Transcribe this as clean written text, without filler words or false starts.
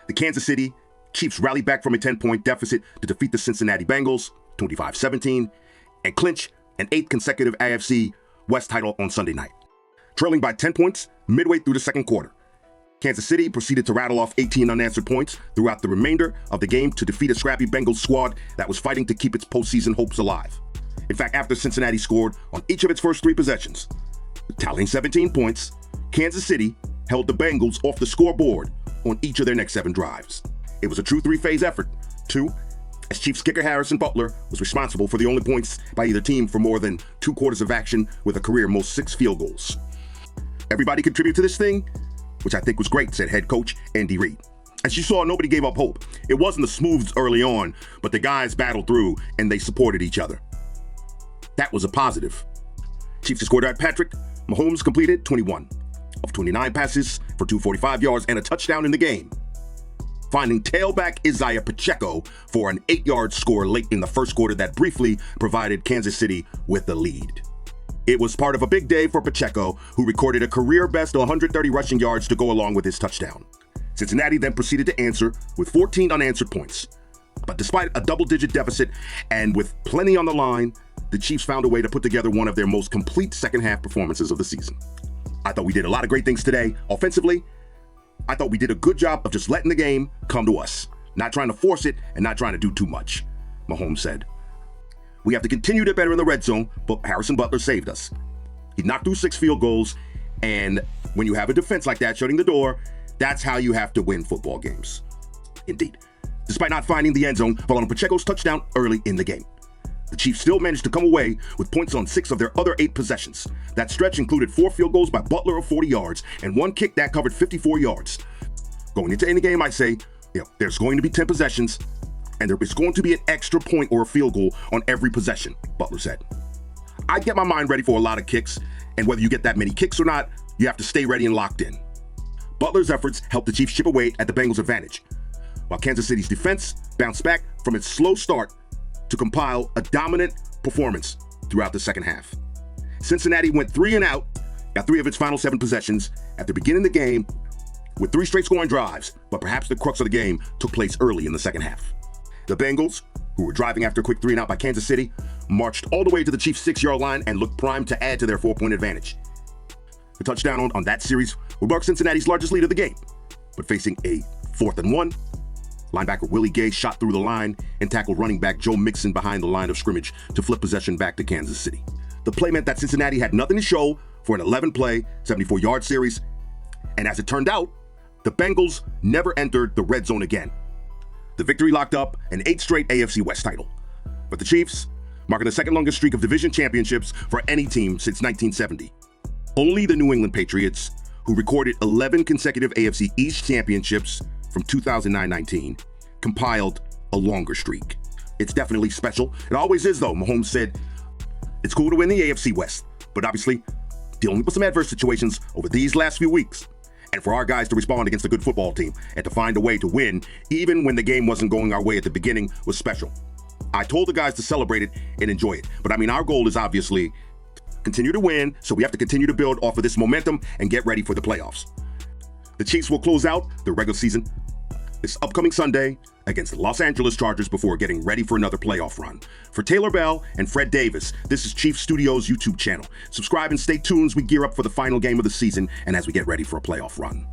The Kansas City Chiefs rallied back from a 10-point deficit to defeat the Cincinnati Bengals 25-17 and clinch an 8th consecutive AFC West title on Sunday night. Trailing by 10 points midway through the second quarter, Kansas City proceeded to rattle off 18 unanswered points throughout the remainder of the game to defeat a scrappy Bengals squad that was fighting to keep its postseason hopes alive. In fact, after Cincinnati scored on each of its first 3 possessions, tallying 17 points, Kansas City held the Bengals off the scoreboard on each of their next 7 drives. It was a true 3-phase effort, too, as Chiefs kicker Harrison Butler was responsible for the only points by either team for more than 2 quarters of action with a career most 6 field goals. Everybody contributed to this thing, which I think was great, said head coach Andy Reid. As you saw, nobody gave up hope. It wasn't the smooths early on, but the guys battled through and they supported each other. That was a positive. Chiefs quarterback Patrick Mahomes completed 21 of 29 passes for 245 yards and a touchdown in the game, finding tailback Isaiah Pacheco for an 8-yard score late in the first quarter that briefly provided Kansas City with the lead. It was part of a big day for Pacheco, who recorded a career-best 130 rushing yards to go along with his touchdown. Cincinnati then proceeded to answer with 14 unanswered points. But despite a double-digit deficit and with plenty on the line, the Chiefs found a way to put together one of their most complete second-half performances of the season. I thought we did a lot of great things today. Offensively, I thought we did a good job of just letting the game come to us, not trying to force it and not trying to do too much, Mahomes said. We have to continue to better in the red zone, but Harrison Butler saved us. He knocked through 6 field goals, and when you have a defense like that shutting the door, that's how you have to win football games. Indeed. Despite not finding the end zone following Pacheco's touchdown early in the game, the Chiefs still managed to come away with points on 6 of their other 8 possessions. That stretch included 4 field goals by Butler of 40 yards and 1 kick that covered 54 yards. Going into any game, I say, there's going to be 10 possessions, and there is going to be an extra point or a field goal on every possession, Butler said. I get my mind ready for a lot of kicks, and whether you get that many kicks or not, you have to stay ready and locked in. Butler's efforts helped the Chiefs chip away at the Bengals' advantage, while Kansas City's defense bounced back from its slow start to compile a dominant performance throughout the second half. Cincinnati went 3 and out at 3 of its final 7 possessions after beginning the game with 3 straight scoring drives, but perhaps the crux of the game took place early in the second half. The Bengals, who were driving after a quick 3 and out by Kansas City, marched all the way to the Chiefs' 6-yard line and looked primed to add to their 4-point advantage. The touchdown on that series would mark Cincinnati's largest lead of the game, but facing a 4th and 1, linebacker Willie Gay shot through the line and tackled running back Joe Mixon behind the line of scrimmage to flip possession back to Kansas City. The play meant that Cincinnati had nothing to show for an 11-play, 74-yard series, and as it turned out, the Bengals never entered the red zone again. The victory locked up an 8th straight AFC West title. But the Chiefs, marking the second longest streak of division championships for any team since 1970. Only the New England Patriots, who recorded 11 consecutive AFC East championships from 2009-19, compiled a longer streak. It's definitely special. It always is, though. Mahomes said, it's cool to win the AFC West, but obviously dealing with some adverse situations over these last few weeks. And for our guys to respond against a good football team and to find a way to win, even when the game wasn't going our way at the beginning, was special. I told the guys to celebrate it and enjoy it. But our goal is obviously continue to win, so we have to continue to build off of this momentum and get ready for the playoffs. The Chiefs will close out their regular season this upcoming Sunday against the Los Angeles Chargers before getting ready for another playoff run. For Taylor Bell and Fred Davis, this is Chiefs Studios YouTube channel. Subscribe and stay tuned as we gear up for the final game of the season and as we get ready for a playoff run.